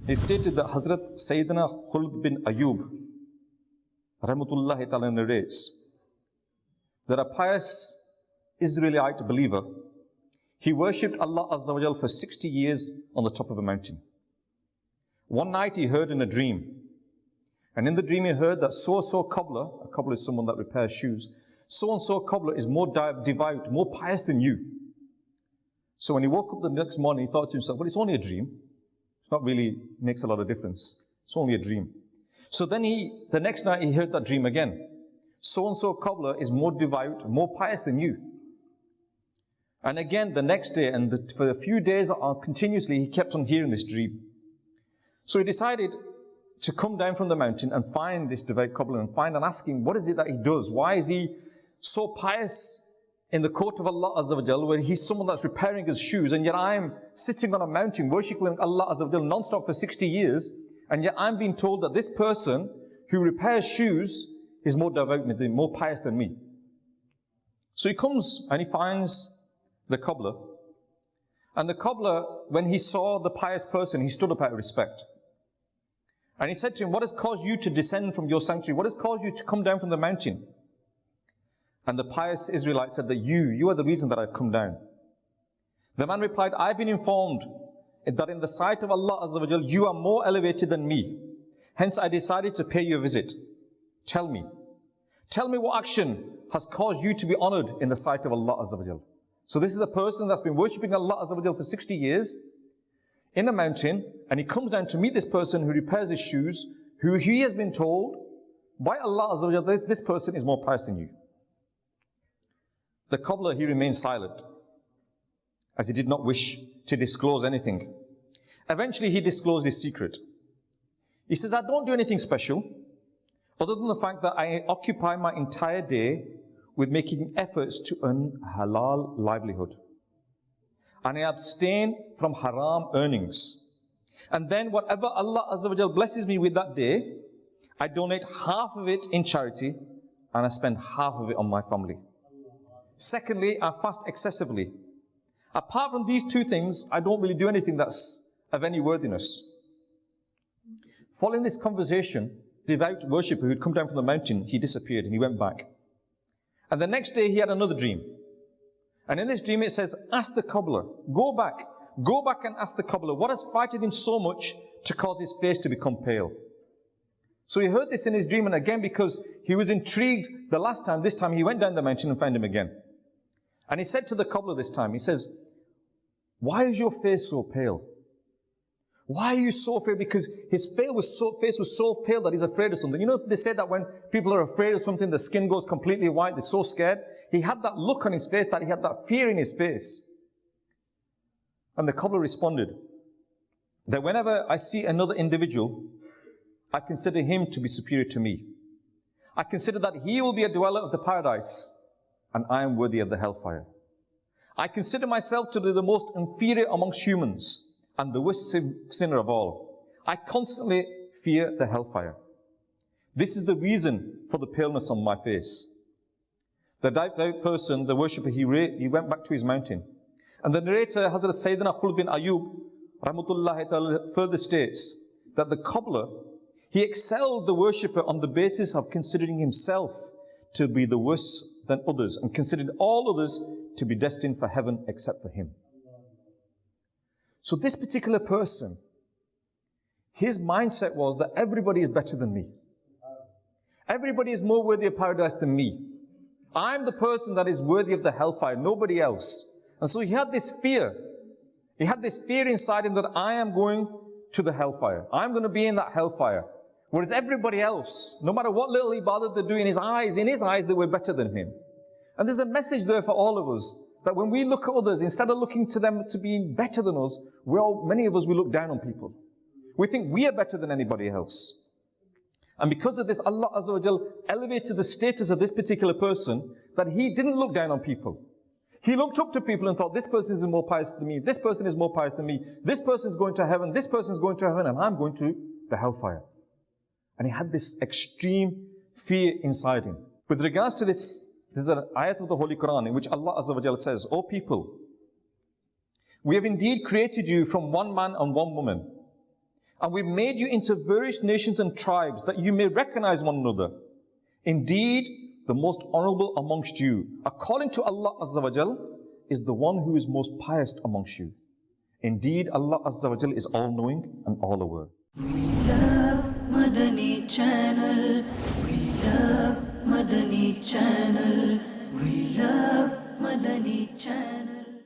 He stated that Hazrat Sayyidina Khalid bin Ayub, Rahmatullahi Ta'ala, narrates that a pious Israelite believer, he worshipped Allah Azza wa Jal for 60 years on the top of a mountain. One night he heard in a dream, and in the dream he heard that so-and-so cobbler, a cobbler is someone that repairs shoes, so-and-so cobbler is more devout, more pious than you. So when he woke up the next morning, he thought to himself, well, it's only a dream. It's not really makes a lot of difference. It's only a dream. So then the next night he heard that dream again. So-and-so cobbler is more devout, more pious than you. And again the next day, and for a few days continuously, he kept on hearing this dream. So he decided to come down from the mountain and find this devout cobbler and ask him, what is it that he does? Why is he so pious in the court of Allah Azza wa Jal, where he's someone that's repairing his shoes, and yet I'm sitting on a mountain worshipping Allah Azza wa Jal non-stop for 60 years, and yet I'm being told that this person who repairs shoes is more devout, more pious than me. So he comes and he finds the cobbler. And the cobbler, when he saw the pious person, he stood up out of respect. And he said to him, what has caused you to descend from your sanctuary? What has caused you to come down from the mountain? And the pious Israelite said that you are the reason that I've come down. The man replied, I've been informed that in the sight of Allah Azza wa Jal, you are more elevated than me. Hence I decided to pay you a visit. Tell me what action has caused you to be honored in the sight of Allah Azza wa Jal. So this is a person that's been worshipping Allah Azza wa Jal for 60 years in a mountain, and he comes down to meet this person who repairs his shoes, who he has been told by Allah Azza wa Jal that this person is more pious than you. The cobbler, he remained silent, as he did not wish to disclose anything. Eventually he disclosed his secret. He says, I don't do anything special, other than the fact that I occupy my entire day with making efforts to earn halal livelihood. And I abstain from haram earnings. And then whatever Allah Azza wa Jal blesses me with that day, I donate half of it in charity, and I spend half of it on my family. Secondly, I fast excessively. Apart from these two things, I don't really do anything that's of any worthiness. Following this conversation, devout worshipper who'd come down from the mountain, he disappeared and he went back. And the next day he had another dream. And in this dream it says, ask the cobbler, go back and ask the cobbler, what has frightened him so much to cause his face to become pale? So he heard this in his dream, and again, because he was intrigued the last time, this time he went down the mountain and found him again. And he said to the cobbler this time, he says, why is your face so pale? Why are you so afraid? Because his face was so pale that he's afraid of something. You know, they say that when people are afraid of something, the skin goes completely white, they're so scared. He had that look on his face, that he had that fear in his face. And the cobbler responded that whenever I see another individual, I consider him to be superior to me. I consider that he will be a dweller of the paradise, and I am worthy of the hellfire. I consider myself to be the most inferior amongst humans, and the worst sinner of all. I constantly fear the hellfire. This is the reason for the paleness on my face. The devout person, the worshipper, he went back to his mountain. And the narrator, Hazrat Sayyidina Khalid bin Ayub, Rahmatullahi Ta'ala, further states that the cobbler, he excelled the worshipper on the basis of considering himself to be the worse than others, and considered all others to be destined for heaven except for him. So this particular person, his mindset was that everybody is better than me. Everybody is more worthy of paradise than me. I'm the person that is worthy of the hellfire, nobody else. And so he had this fear. He had this fear inside him that I am going to the hellfire. I'm going to be in that hellfire. Whereas everybody else, no matter what little ibadah they do in his eyes, they were better than him. And there's a message there for all of us, that when we look at others, instead of looking to them to being better than us, many of us, we look down on people. We think we are better than anybody else. And because of this, Allah Azza wa Jal elevated the status of this particular person, that he didn't look down on people. He looked up to people and thought, this person is more pious than me, this person is more pious than me, this person is going to heaven, this person is going to heaven, and I'm going to the hellfire. And he had this extreme fear inside him. With regards to this is an ayat of the Holy Quran in which Allah Azza wa Jalla says, O people, we have indeed created you from one man and one woman, And we've made you into various nations and tribes that you may recognize one another. Indeed, the most honorable amongst you, according to Allah Azza wa Jal, is the one who is most pious amongst you. Indeed, Allah Azza wa Jal is all-knowing and all-aware. We love Madani Channel. We love Madani Channel. We love Madani Channel.